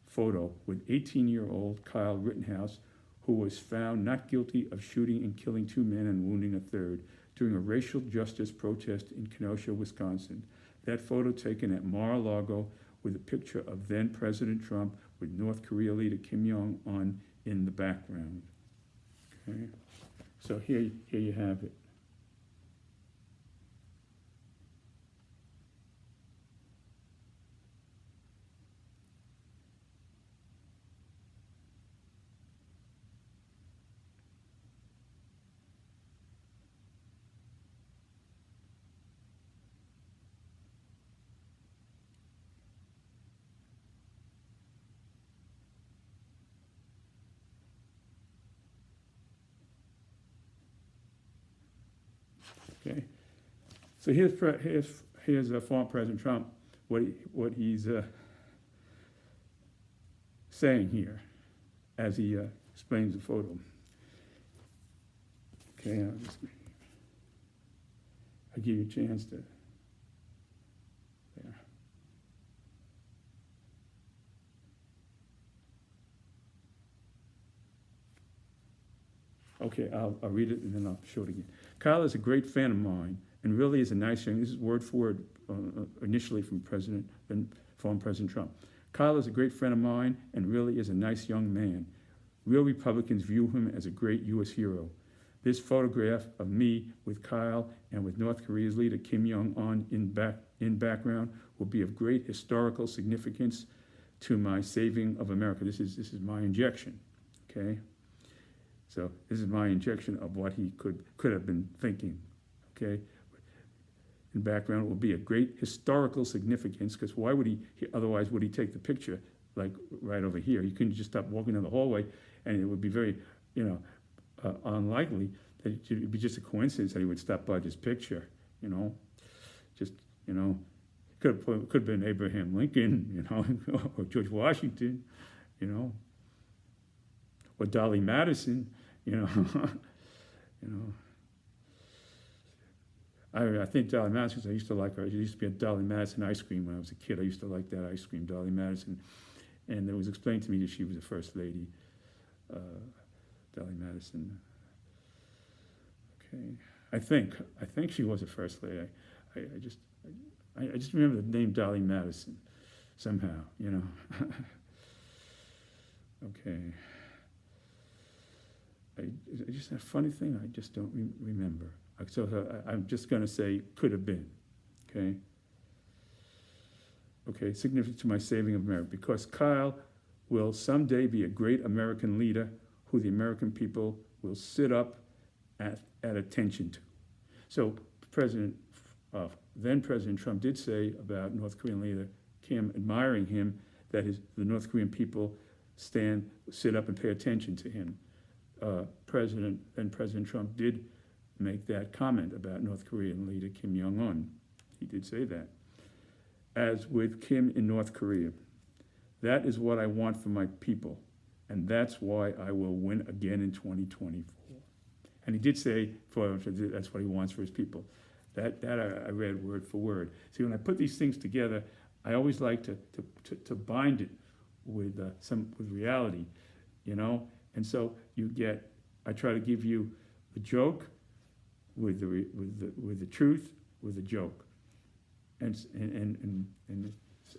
photo with 18-year-old Kyle Rittenhouse, who was found not guilty of shooting and killing 2 men and wounding a third during a racial justice protest in Kenosha, Wisconsin. That photo taken at Mar-a-Lago with a picture of then President Trump with North Korea leader Kim Jong-un in the background. Okay, so here you have it. Okay, so here's former President Trump, what he's saying here as he explains the photo. Okay, I'll give you a chance to. There. Okay, I'll read it and then I'll show it again. Kyle is a great fan of mine and really is a nice young, this is word for word initially from former President Trump. Kyle is a great friend of mine and really is a nice young man. Real Republicans view him as a great U.S. hero. This photograph of me with Kyle and with North Korea's leader Kim Jong-un in background will be of great historical significance to my saving of America. This is my injection, okay? So this is my injection of what he could have been thinking, okay? In background, it will be a great historical significance, because why would otherwise would he take the picture like right over here? He couldn't just stop walking down the hallway, and it would be very, unlikely that it would be just a coincidence that he would stop by this picture, could have been Abraham Lincoln, or George Washington, or Dolly Madison, I think Dolly Madison, because I used to like her. There used to be a Dolly Madison ice cream when I was a kid. I used to like that ice cream, Dolly Madison. And it was explained to me that she was the first lady, Dolly Madison. Okay, I think she was the first lady. I just remember the name Dolly Madison somehow, Okay. It's just a funny thing, I just don't remember. So I'm just going to say could have been, okay? Okay, significant to my saving of America, because Kyle will someday be a great American leader who the American people will sit up at attention to. So then President Trump did say about North Korean leader Kim, admiring him, that the North Korean people sit up and pay attention to him. President Trump did make that comment about North Korean leader Kim Jong-un. He did say that. As with Kim in North Korea, that is what I want for my people, and that's why I will win again in 2024. And he did say that's what he wants for his people. That I read word for word. See, when I put these things together, I always like to bind it with with reality, you know. And so I try to give you the joke with the truth with the joke, and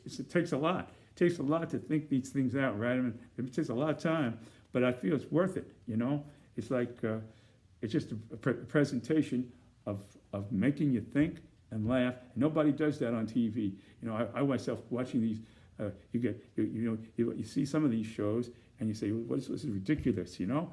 it takes a lot. It takes a lot to think these things out, right? I mean, it takes a lot of time, but I feel it's worth it. You know, it's like it's just a presentation of making you think and laugh. And nobody does that on TV. You know, I myself watching these. You see some of these shows and you say, well, this is ridiculous. You know,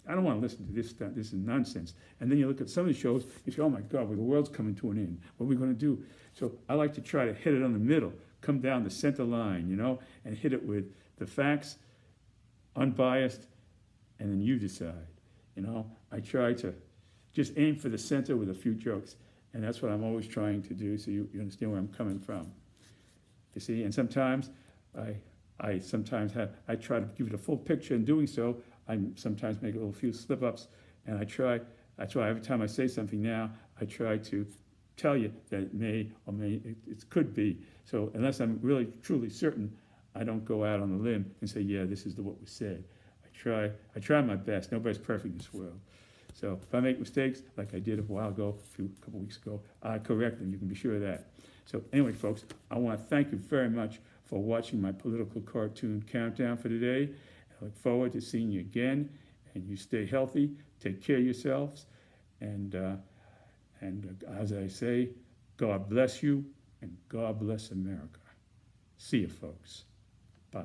I don't want to listen to this stuff. This is nonsense. And then you look at some of the shows, you say, oh my God, well, the world's coming to an end. What are we going to do? So I like to try to hit it on the middle, come down the center line, you know, and hit it with the facts, unbiased, and then you decide. You know, I try to just aim for the center with a few jokes. And that's what I'm always trying to do, so you understand where I'm coming from. You see, and sometimes I try to give it a full picture. In doing so, I sometimes make a few slip-ups, and that's why every time I say something now, I try to tell you that it could be. So unless I'm really truly certain, I don't go out on a limb and say, yeah, this is what was said. I try my best. Nobody's perfect in this world. So if I make mistakes, like I did a while ago, a couple weeks ago, I correct them. You can be sure of that. So anyway, folks, I want to thank you very much for watching my political cartoon countdown for today. I look forward to seeing you again, and you stay healthy, take care of yourselves, and as I say, God bless you, and God bless America. See you, folks. Bye.